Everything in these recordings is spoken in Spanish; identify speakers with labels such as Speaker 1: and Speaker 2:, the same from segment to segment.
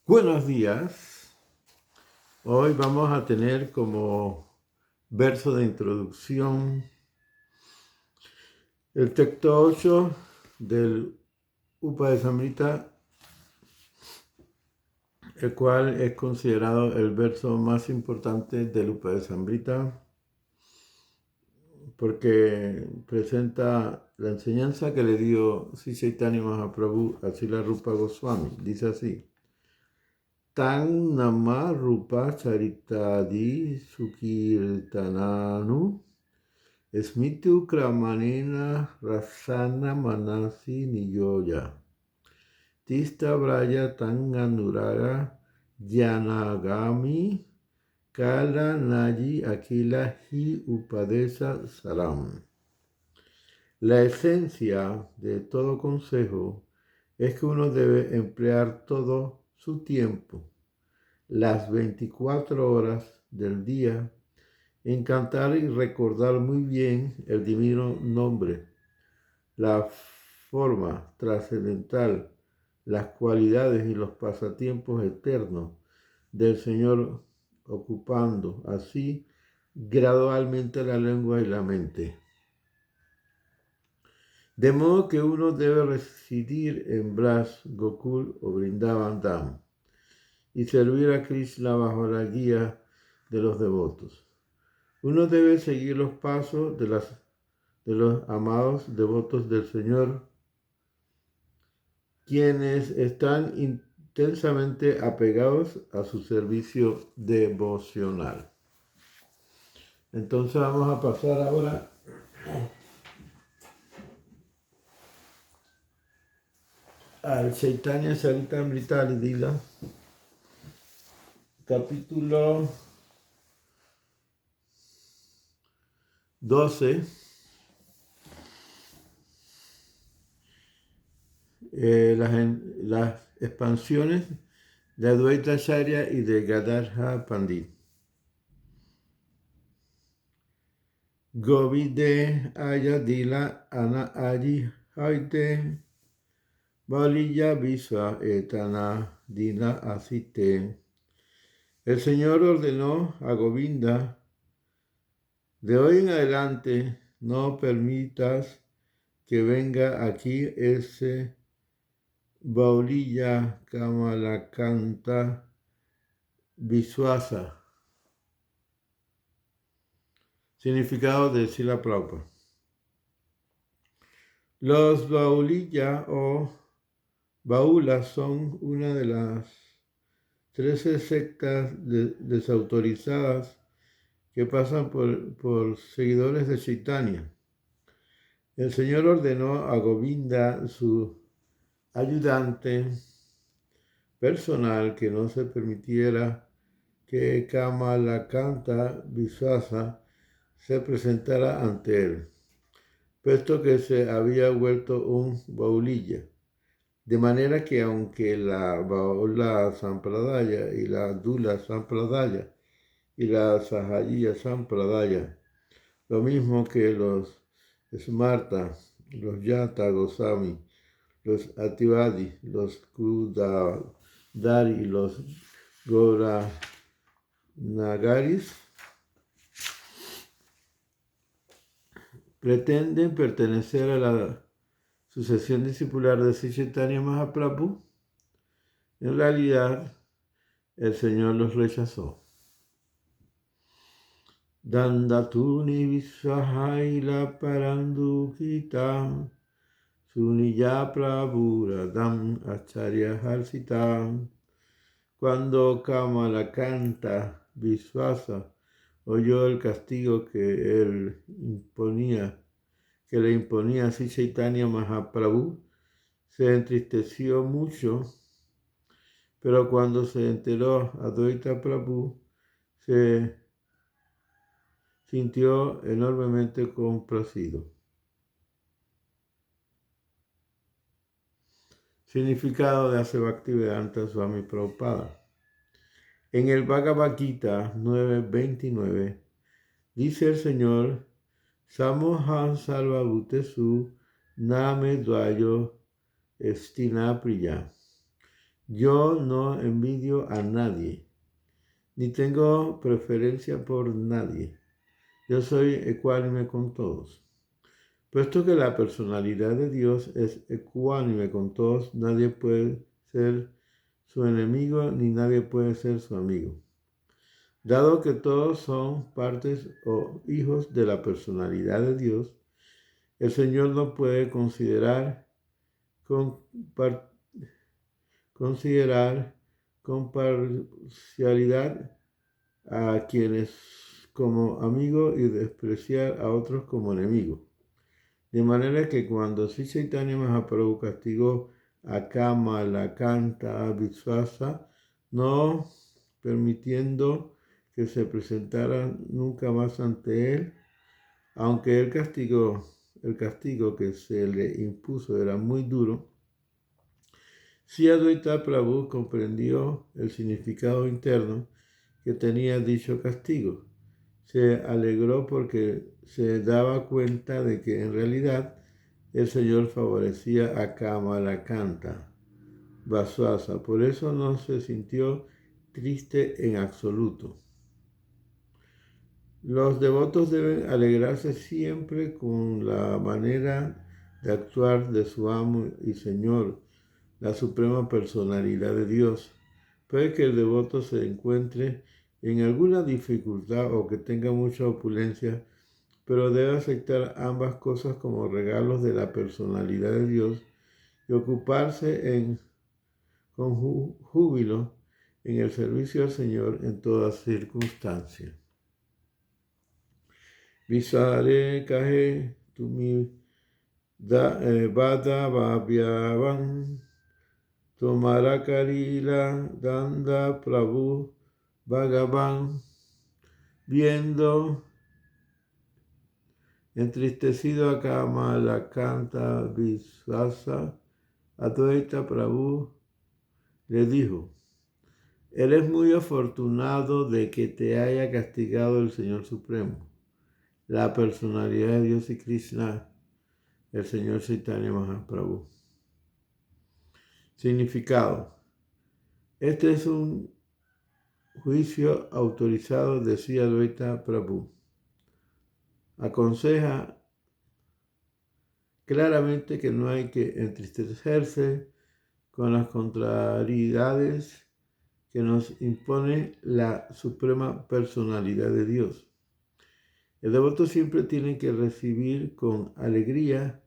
Speaker 1: Buenos días. Hoy vamos a tener como verso de introducción el texto 8 del Upadesamrita, el cual es considerado el verso más importante del Upadesamrita porque presenta la enseñanza que le dio Sri Chaitanya Mahaprabhu a Srila Rupa Goswami. Dice así: Tan nama rupa charitadi sukirtananu Smritu kramanena rasana manasi niyoya. Tista braya tanganuraga yanagami kala nayi akila hi upadesa saram. La esencia de todo consejo es que uno debe emplear todo su tiempo, las 24 horas del día, en cantar y recordar muy bien el divino nombre, la forma trascendental, las cualidades y los pasatiempos eternos del Señor, ocupando así gradualmente la lengua y la mente. De modo que uno debe residir en Braj, Gokul o Vrindavan Dham y servir a Krishna bajo la guía de los devotos. Uno debe seguir los pasos de los amados devotos del Señor, quienes están intensamente apegados a su servicio devocional. Entonces vamos a pasar ahora al Chaitanya Charitamrita Lila, capítulo 12. Las expansiones de Advaita Acharya y de Gadadhar Pandit. Govide ayadila ana aji haite Valilla Visva etana dina asite. El Señor ordenó a Govinda: de hoy en adelante no permitas que venga aquí ese Baulilla Kamalakanta Viswasa. Significado de Srila Prabhupada. Los Baulilla o Baulas son una de las 13 sectas desautorizadas que pasan por seguidores de Chaitanya. El Señor ordenó a Govinda, su ayudante personal, que no se permitiera que Kamalakanta Viswasa se presentara ante él, puesto que se había vuelto un Baulilla. De manera que aunque la Baula Sampradaya y la Dula Sampradaya y la Sahajiya Sampradaya, lo mismo que los Smarta, los Yata Goswami, los Ativadi, los Kudadari y los Gaura-Nagaris, pretenden pertenecer a la sucesión discipular de Sri Chaitanya Mahaprabhu, en realidad el Señor los rechazó. Dandatuni Viswahaila Parandukita Suniya Prabhuradam Acharya Harsitam. Cuando Kamalakanta Viswasa oyó el castigo que le imponía Sri Chaitanya Mahaprabhu, se entristeció mucho, pero cuando se enteró Advaita Prabhu, se sintió enormemente complacido. Significado de Ase Bhaktivedanta Swami Prabhupada. En el Bhagavad Gita 9.29 dice el Señor: Samohan Sarvabhutesu Name Dvayo Estina Priya. Yo no envidio a nadie, ni tengo preferencia por nadie. Yo soy ecuánime con todos. Puesto que la personalidad de Dios es ecuánime con todos, nadie puede ser su enemigo ni nadie puede ser su amigo. Dado que todos son partes o hijos de la personalidad de Dios, el Señor no puede considerar con parcialidad a quienes como amigo y despreciar a otros como enemigo. De manera que cuando Sri Chaitanya Mahaprabhu castigó a Kamalakanta Vishwasa, no permitiendo que se presentara nunca más ante él, aunque el castigo que se le impuso era muy duro, Sri Advaita Prabhu comprendió el significado interno que tenía dicho castigo. Se alegró porque se daba cuenta de que en realidad el Señor favorecía a Kamalakanta Vishwasa. Por eso no se sintió triste en absoluto. Los devotos deben alegrarse siempre con la manera de actuar de su amo y Señor, la suprema personalidad de Dios. Puede que el devoto se encuentre en alguna dificultad o que tenga mucha opulencia, pero debe aceptar ambas cosas como regalos de la personalidad de Dios y ocuparse con júbilo en el servicio al Señor en todas circunstancias. Visare kahe tumi bada babyavan tomara karila danda prabhu Bhagavan, viendo entristecido a Kamalakanta Vishwasa, Advaita Prabhu le dijo: eres muy afortunado de que te haya castigado el Señor Supremo, la personalidad de Dios y Krishna, el Señor Chaitanya Mahaprabhu. Significado: este es un juicio autorizado de Sri Advaita Prabhu. Aconseja claramente que no hay que entristecerse con las contrariedades que nos impone la suprema personalidad de Dios. El devoto siempre tiene que recibir con alegría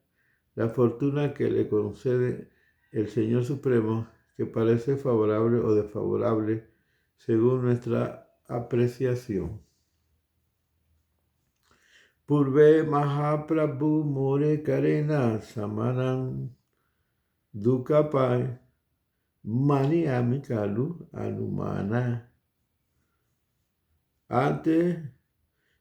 Speaker 1: la fortuna que le concede el Señor Supremo, que parece favorable o desfavorable según nuestra apreciación. Purve Mahaprabhu More Karena Samanam Dukapai Mani Amikalu Anumana. Antes,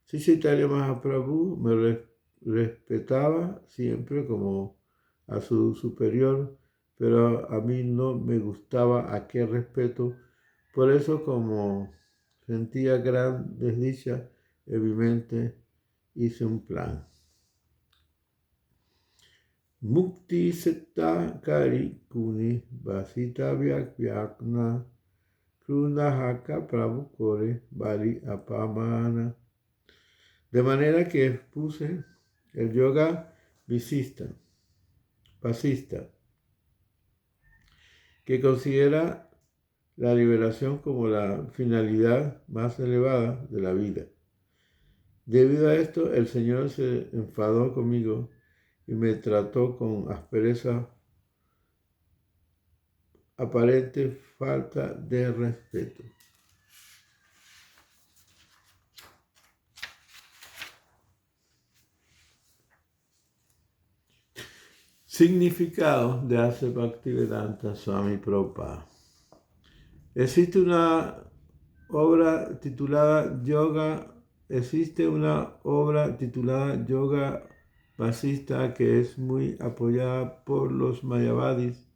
Speaker 1: Sri Chaitanya Mahaprabhu me respetaba siempre como a su superior, pero a mí no me gustaba aquel respeto. Por eso, como sentía gran desdicha, evidentemente hice un plan. Mukti Setta Kari Kuni Vasita Vyakna Krunahaka Prabhu Kore Bali Apamana. De manera que expuse el yoga pasista, que considera la liberación como la finalidad más elevada de la vida. Debido a esto, el Señor se enfadó conmigo y me trató con aspereza, aparente falta de respeto. Significado de Asa Bhaktivedanta Swami Prabhupada. Existe una obra titulada Yoga Vasista que es muy apoyada por los Mayavadis,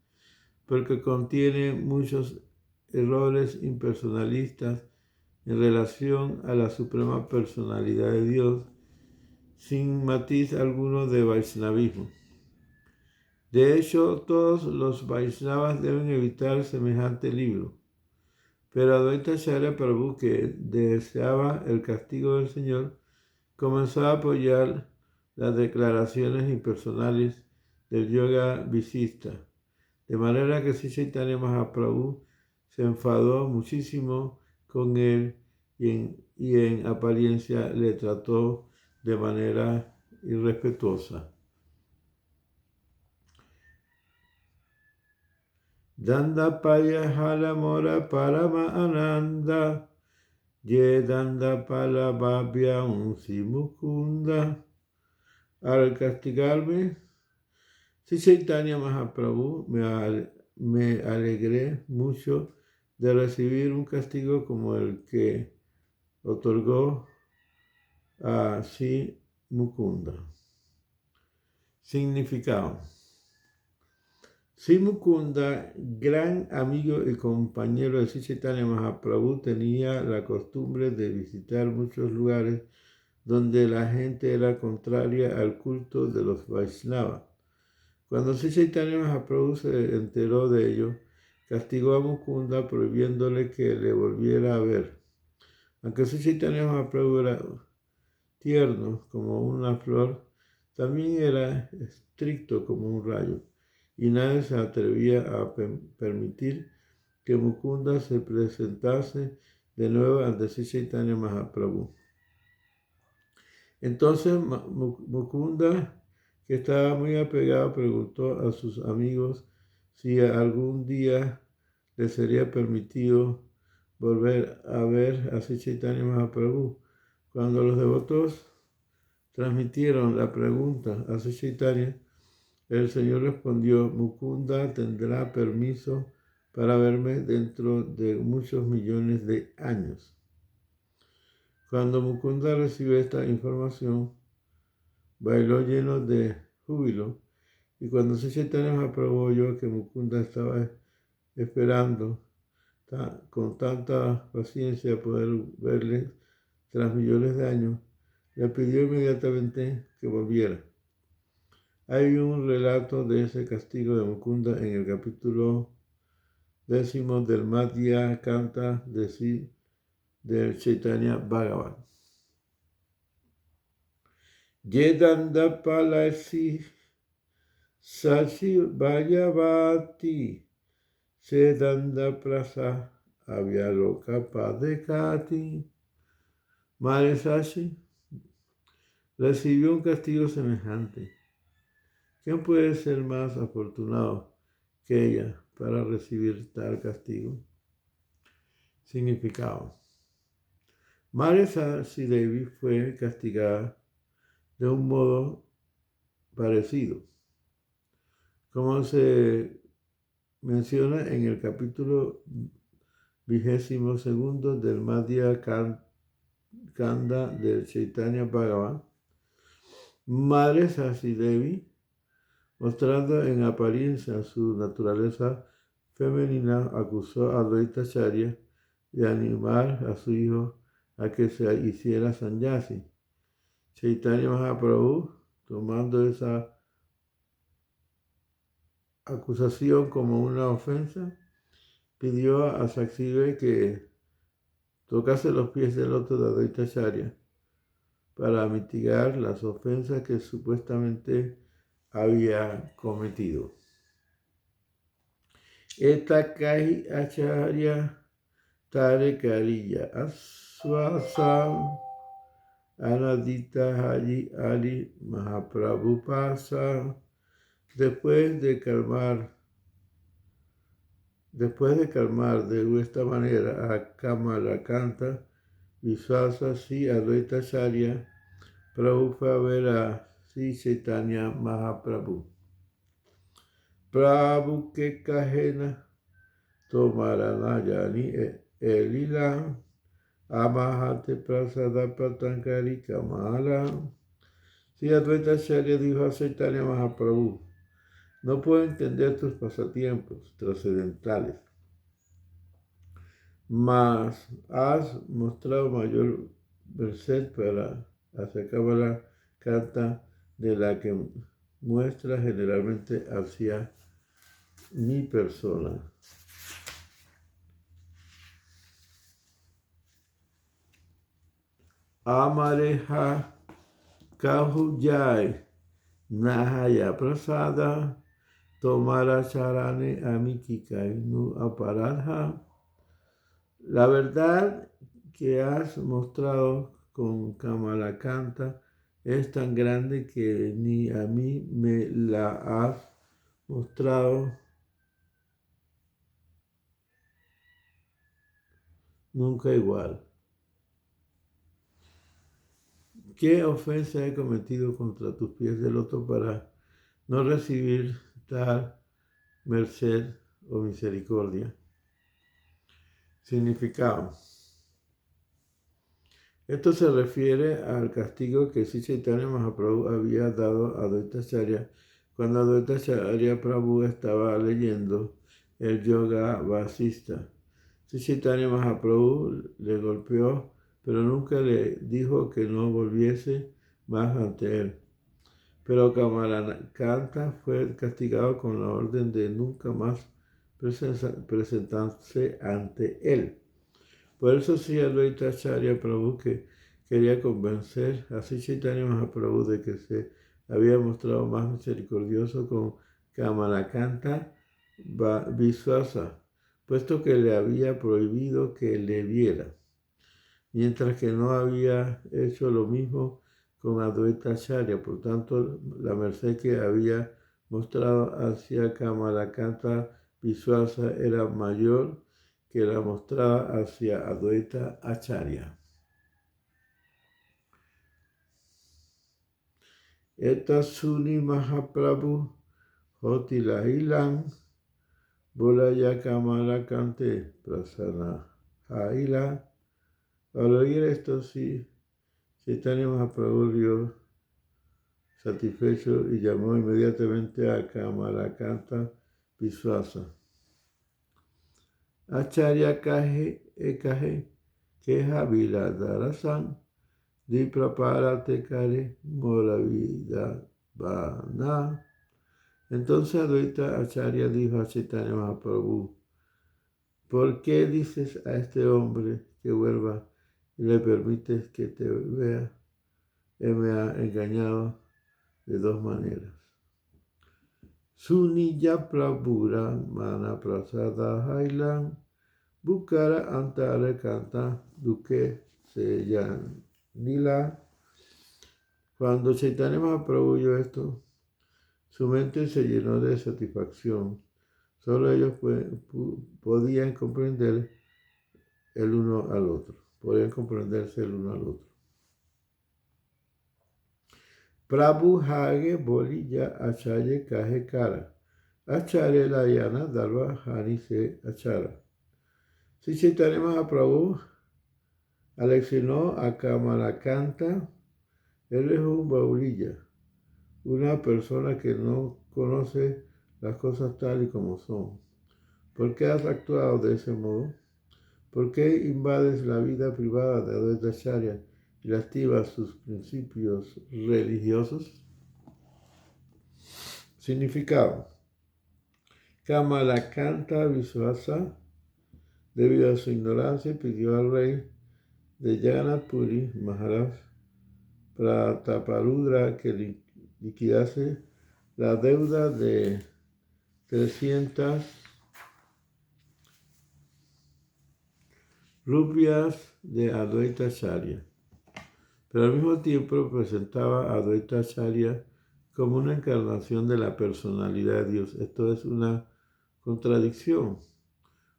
Speaker 1: porque contiene muchos errores impersonalistas en relación a la suprema personalidad de Dios, sin matiz alguno de Vaishnavismo. De hecho, todos los Vaishnavas deben evitar semejante libro. Pero Advaita Acharya Prabhu, que deseaba el castigo del Señor, comenzó a apoyar las declaraciones impersonales del yoga visista, de manera que Sri Chaitanya Mahaprabhu se enfadó muchísimo con él y en apariencia le trató de manera irrespetuosa. Danda paya hala mora parama ananda, ye danda pala babya unsi mukunda. Al castigarme, Sri Chaitanya Mahaprabhu me alegré mucho de recibir un castigo como el que otorgó a Sri Mukunda. Significado. Sri Mukunda, gran amigo y compañero de Sri Chaitanya Mahaprabhu, tenía la costumbre de visitar muchos lugares donde la gente era contraria al culto de los Vaishnavas. Cuando Sri Chaitanya Mahaprabhu se enteró de ello, castigó a Mukunda prohibiéndole que le volviera a ver. Aunque Sri Chaitanya Mahaprabhu era tierno como una flor, también era estricto como un rayo, y nadie se atrevía a permitir que Mukunda se presentase de nuevo ante Sri Chaitanya Mahaprabhu. Entonces Mukunda, que estaba muy apegado, preguntó a sus amigos si algún día les sería permitido volver a ver a Sri Chaitanya Mahaprabhu. Cuando los devotos transmitieron la pregunta a Sri Chaitanya, el Señor respondió: Mukunda tendrá permiso para verme dentro de muchos millones de años. Cuando Mukunda recibió esta información, bailó lleno de júbilo, y cuando Sri Chaitanya Mahaprabhu oyó que Mukunda estaba esperando con tanta paciencia poder verle tras millones de años, le pidió inmediatamente que volviera. Hay un relato de ese castigo de Mukunda en el capítulo 10 del Madhya Kanta del Chaitanya Bhagavan. Yedanda palasi sachi vayavati sedanda prasa avyaloka padekati. Madre Sachi recibió un castigo semejante. ¿Quién puede ser más afortunado que ella para recibir tal castigo? Significado. Madre Sachi Devi fue castigada de un modo parecido, como se menciona en el capítulo 22 del Madhya Kanda del Chaitanya Bhagavan. Madre Sachi Devi, mostrando en apariencia su naturaleza femenina, acusó a Advaita Acharya de animar a su hijo a que se hiciera sannyasi. Chaitanya Mahaprabhu, tomando esa acusación como una ofensa, pidió a Sakshidev que tocase los pies del loto de Advaita Acharya para mitigar las ofensas que supuestamente había cometido. Esta Kahi Acharya Tare Kariya Aswasa Anadita Haji Ali Mahaprabhu pasa. Después de calmar de esta manera a Kamalakanta, Viswasa Sri Advaita Acharya Prabhu fue a ver a Sri Chaitanya Mahaprabhu. Prabhu que kahena tomaranayani elila amahate prasada patankari kamala. Sri Advaita Acharya dijo a Chaitanya Mahaprabhu: no puedo entender tus pasatiempos trascendentales, mas has mostrado mayor merced para hacer Kamala Kanta, de la que muestra generalmente hacia mi persona. Amareja kahujai nahaya prasada tomara charane amikikai nu aparadha. La verdad que has mostrado con Kamalakanta es tan grande que ni a mí me la has mostrado nunca igual. ¿Qué ofensa he cometido contra tus pies de loto para no recibir tal merced o misericordia? Significado. Esto se refiere al castigo que Sri Chaitanya Mahaprabhu había dado a Advaita Acharya cuando Advaita Acharya Prabhu estaba leyendo el Yoga Vasista. Sri Chaitanya Mahaprabhu le golpeó, pero nunca le dijo que no volviese más ante él. Pero Kamalakanta fue castigado con la orden de nunca más presentarse ante él. Por eso sí, Advaita Acharya Prabhu, que quería convencer a Sri Chaitanya Mahaprabhu de que se había mostrado más misericordioso con Kamalakanta Viswasa, puesto que le había prohibido que le viera, mientras que no había hecho lo mismo con Advaita Acharya. Por tanto, la merced que había mostrado hacia Kamalakanta Viswasa era mayor que la mostraba hacia Advaita Acharya. Eta Suni Mahaprabhu Hoti Lahilan Bolaya Kamalakante Prasana Haila. Al oír esto, sí, Chaitanya Mahaprabhu dio satisfecho y llamó inmediatamente a Kamalakanta Viswasa. Acharya Kahe Ekahe Keha Viladarasan Dipraparate Kare Moravida Bana. Entonces Advaita Acharya dijo a Chaitanya Mahaprabhu: ¿por qué dices a este hombre que vuelva y le permites que te vea? Él me ha engañado de dos maneras. Suniya Prabhura Mana Prasada Hailan Bukara Antara Kanta Duke Seyan Nila. Cuando Chaitanya Mahaprabhu oyó esto, su mente se llenó de satisfacción. Solo ellos podían comprender el uno al otro. Podían comprenderse el uno al otro. Prabhu Hage Bolilla Acharya Kaje Kara. Acharya Layana Dalva Hani Se Achara. Si Chaitanya Mahaprabhu aleccionó a Kamalakanta, él es un baulilla, una persona que no conoce las cosas tal y como son. ¿Por qué has actuado de ese modo? ¿Por qué invades la vida privada de Advaita Acharya y lastimas sus principios religiosos? Significado. Kamalakanta Viswasa, debido a su ignorancia, pidió al rey de Jagannath Puri, Maharaj Prataparudra, que liquidase la deuda de 300 rupias de Advaita Acharya. Pero al mismo tiempo presentaba a Advaita Acharya como una encarnación de la personalidad de Dios. Esto es una contradicción.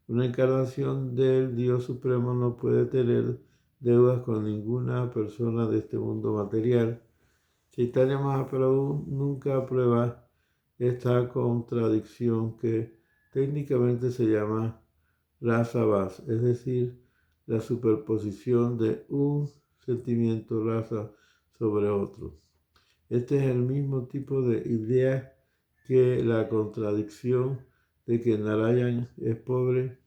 Speaker 1: Una encarnación del Dios Supremo no puede tener deudas con ninguna persona de este mundo material. Chaitanya Mahaprabhu nunca aprueba esta contradicción que técnicamente se llama rasa-vas, es decir, la superposición de un sentimiento rasa sobre otro. Este es el mismo tipo de idea que la contradicción de que Narayan es pobre,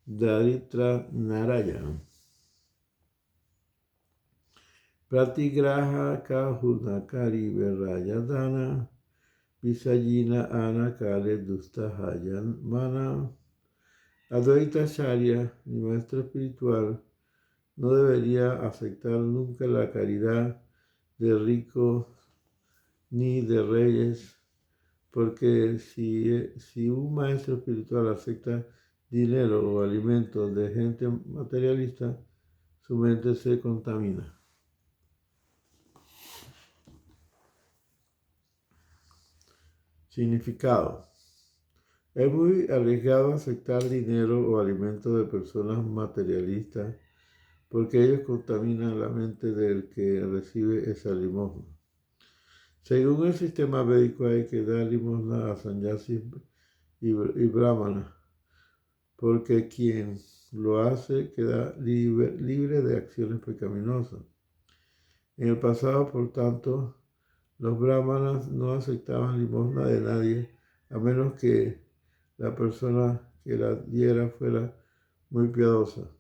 Speaker 1: Daritra Narayan. Pratigraha kahunakari verayadana Visayina Ana Kale Dusta Hayan Mana. Advaita Acharya, mi maestro espiritual, no debería aceptar nunca la caridad de ricos ni de reyes, porque si un maestro espiritual acepta dinero o alimentos de gente materialista, su mente se contamina. Significado. Es muy arriesgado aceptar dinero o alimentos de personas materialistas porque ellos contaminan la mente del que recibe esa limosna. Según el sistema védico hay que dar limosna a sannyasis y brahmanas, porque quien lo hace queda libre de acciones pecaminosas. En el pasado, por tanto, los brahmanas no aceptaban limosna de nadie, a menos que la persona que la diera fuera muy piadosa.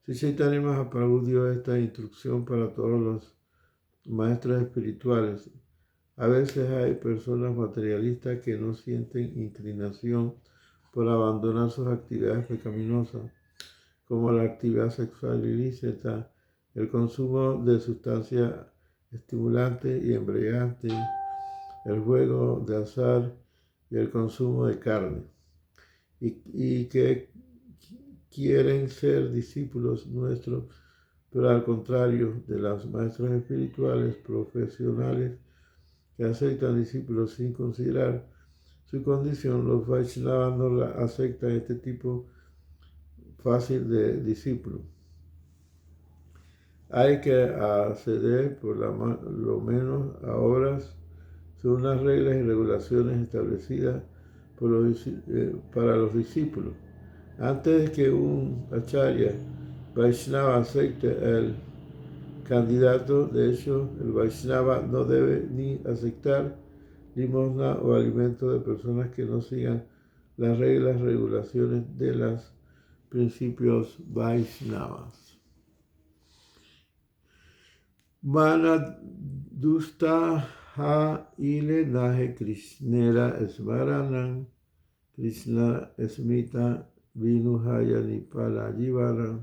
Speaker 1: Sri Chaitanya Mahaprabhu dio esta instrucción para todos los maestros espirituales. A veces hay personas materialistas que no sienten inclinación por abandonar sus actividades pecaminosas, como la actividad sexual ilícita, el consumo de sustancias estimulantes y embriagantes, el juego de azar y el consumo de carne, y que quieren ser discípulos nuestros, pero al contrario de los maestros espirituales profesionales que aceptan discípulos sin considerar su condición, los Vaishnavas no aceptan este tipo fácil de discípulo. Hay que acceder por lo menos a obras según las reglas y regulaciones establecidas para los discípulos. Antes de que un acharya Vaishnava acepte el candidato, de hecho, el Vaishnava no debe ni aceptar limosna o alimento de personas que no sigan las reglas, regulaciones de los principios Vaishnavas. Mana dusta ha ile nahe Krishnera esmaranam, Krishna esmita vinuhaya nipala jivara.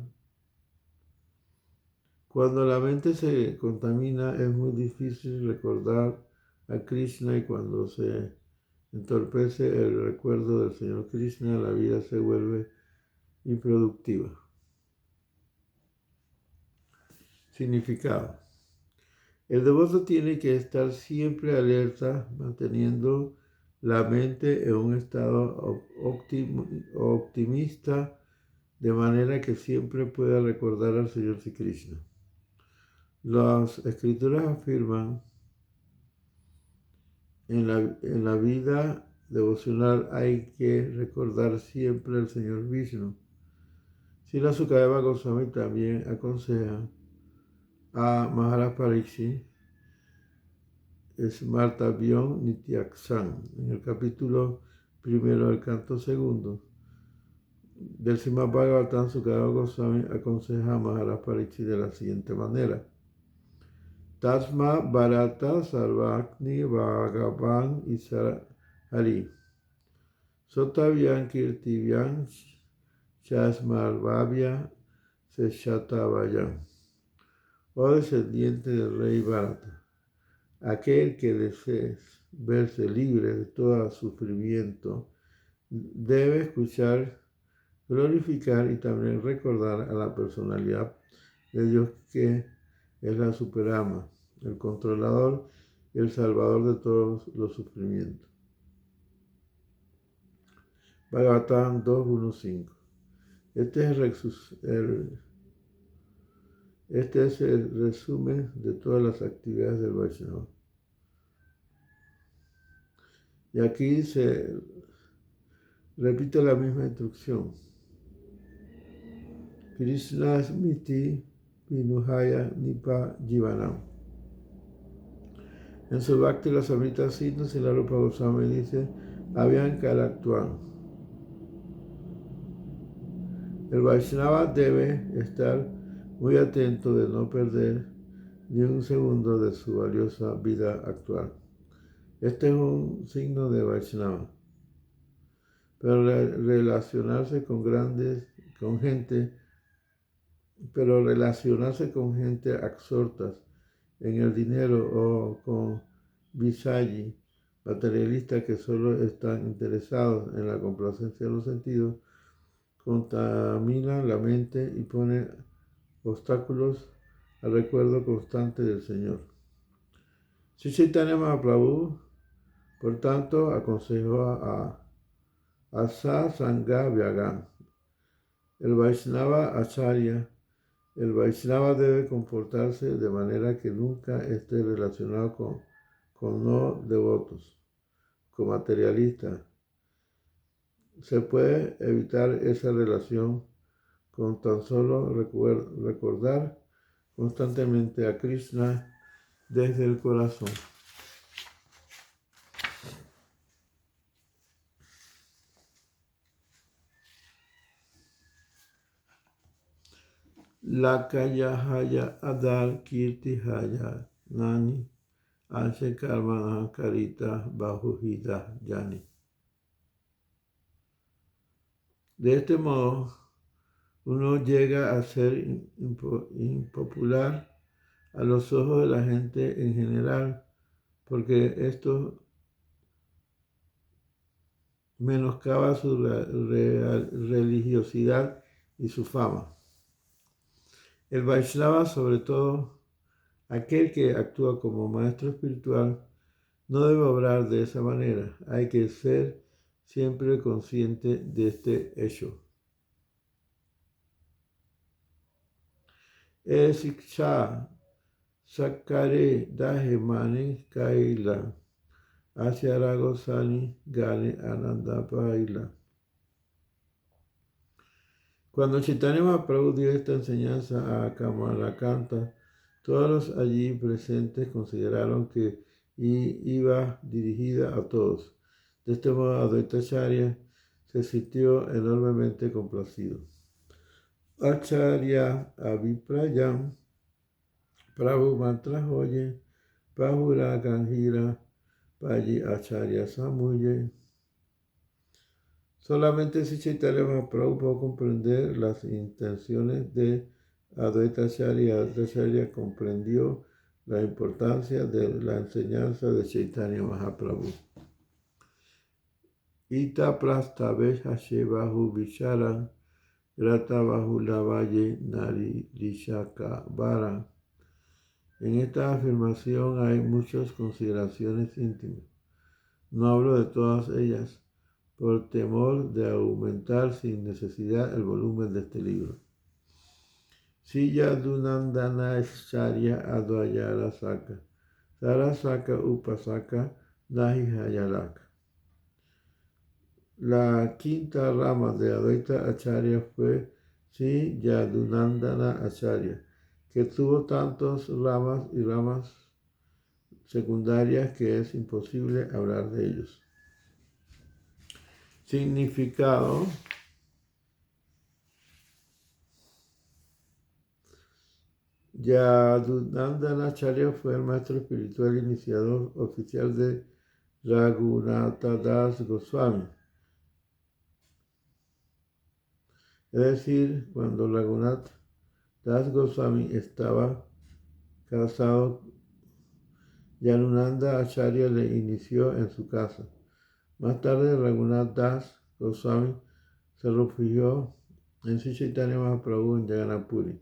Speaker 1: Cuando la mente se contamina es muy difícil recordar a Krishna, y cuando se entorpece el recuerdo del Señor Krishna, la vida se vuelve improductiva. Significado. El devoto tiene que estar siempre alerta, manteniendo la mente en un estado optimista, de manera que siempre pueda recordar al Señor Krishna. Las escrituras afirman en la vida devocional hay que recordar siempre al Señor Vishnu. Srila Sukadeva Goswami también aconseja a Maharaj Pariksit Smartavyam Nityaksam en el capítulo 1 del canto 2 del Srimad Bhagavatam. Sukadeva Goswami aconseja a Maharaj Pariksit de la siguiente manera: Tasma Bharata Sarvakni Bhagavan Isarhari Sotavyam Kirtivyam Chasmarvavya Seshatavayam. Oh descendiente del rey Bharata, aquel que desee verse libre de todo sufrimiento debe escuchar, glorificar y también recordar a la personalidad de Dios, que es la superama, el controlador y el salvador de todos los sufrimientos. Bhagavatam 2.1.5. Este es el resumen de todas las actividades del Vaishnava. Y aquí se repite la misma instrucción. Krishna Smiti Vinuhaya Nipa Jivanam. En su Bhakti Rasamrita Sindhu, Srila Rupa Goswami dice: Abhyam Kalaktuam. El Vaishnava debe estar muy atento de no perder ni un segundo de su valiosa vida actual. Este es un signo de Vaishnava. Pero relacionarse con gente, pero relacionarse con gente absortas en el dinero o con visayi, materialistas que solo están interesados en la complacencia de los sentidos, contamina la mente y pone obstáculos al recuerdo constante del Señor. Sri Chaitanya Mahaprabhu, por tanto, aconsejó a Asa Sangha Vyagan, el Vaishnava Acharya. El Vaishnava debe comportarse de manera que nunca esté relacionado con no devotos, con materialistas. Se puede evitar esa relación con tan solo recordar constantemente a Krishna desde el corazón. Lakaya haya adar kirti haya nani alse karma karita bahuhida yani. De este modo, uno llega a ser impopular a los ojos de la gente en general, porque esto menoscaba su religiosidad y su fama. El Vaishnava, sobre todo aquel que actúa como maestro espiritual, no debe obrar de esa manera. Hay que ser siempre consciente de este hecho. Siksha Sakare dahe mane kaila Asyara Gosani Gane Ananda Paila. Cuando Chaitanya Mahaprabhu dio esta enseñanza a Kamarakanta, todos los allí presentes consideraron que iba dirigida a todos. De este modo, Advaita Acharya se sintió enormemente complacido. Acharya Aviprayam Prabhu Mantra Oye Pahura Gangira Payi Acharya Samuye. Solamente si Chaitanya Mahaprabhu pudo comprender las intenciones de Advaita Acharya, Advaita Acharya comprendió la importancia de la enseñanza de Chaitanya Mahaprabhu. Ita prastavesh hashevahu vicharan gratabahu lavaye nari rishaka vara. En esta afirmación hay muchas consideraciones íntimas. No hablo de todas ellas, por temor de aumentar sin necesidad el volumen de este libro. Siya Dunandana Charya Advayara Saka, Sarasaka Upasaka Nahi Hayalaka. La quinta rama de Advaita Acharya fue Sri Yadunandana Acharya, que tuvo tantas ramas y ramas secundarias que es imposible hablar de ellos. Significado: Yadunandana Acharya fue el maestro espiritual iniciador oficial de Raghunatha Das Goswami. Es decir, cuando Raghunath Das Goswami estaba casado, Yadunanda Acharya le inició en su casa. Más tarde, Raghunath Das Goswami se refugió en Sri Chaitanya Mahaprabhu en Jagannath Puri.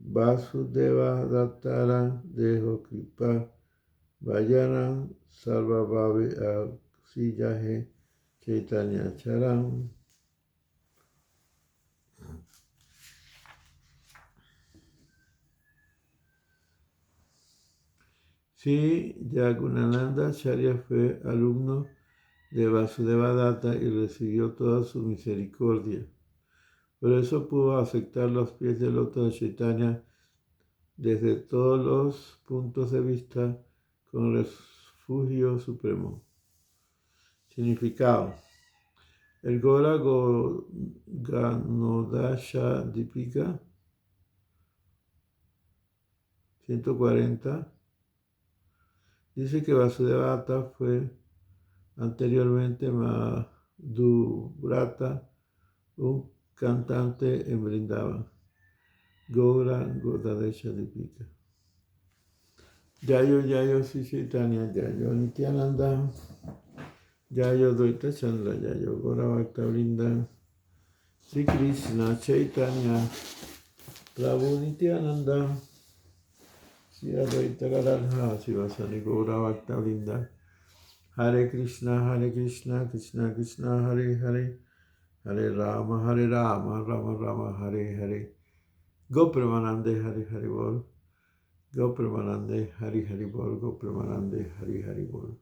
Speaker 1: Vasudeva Dattaram Deho Kripa Vayanam Sarvabhavi Aksiyahe Chaitanya Charam. Sí, Yagunananda Acharya fue alumno de Vasudeva Datta y recibió toda su misericordia. Por eso pudo aceptar los pies del loto de Chaitanya desde todos los puntos de vista con refugio supremo. Significado: el Gora Ganodasha Dipika 140 Dice que Vasudevata fue anteriormente Madhuvrata, un cantante en Vrindavan. Gaura Godadesha Dipika. Jayo Jayo Sri Chaitanya Jayo Nityananda Jayo Dvaita Chandra Jayo Gaura Bhakta Vrinda Sri Krishna Chaitanya Prabhu Nityananda Sri Advaita Gadadhara Sivasani Gaura Bhakta Vrinda Hare Krishna Krishna Krishna Hare Hare Hare Rama Rama Rama Hare Hare Gopramanande Hare Hare Bol Gopramanande Hari Hari Bol Gopramanande Hari Hari Bol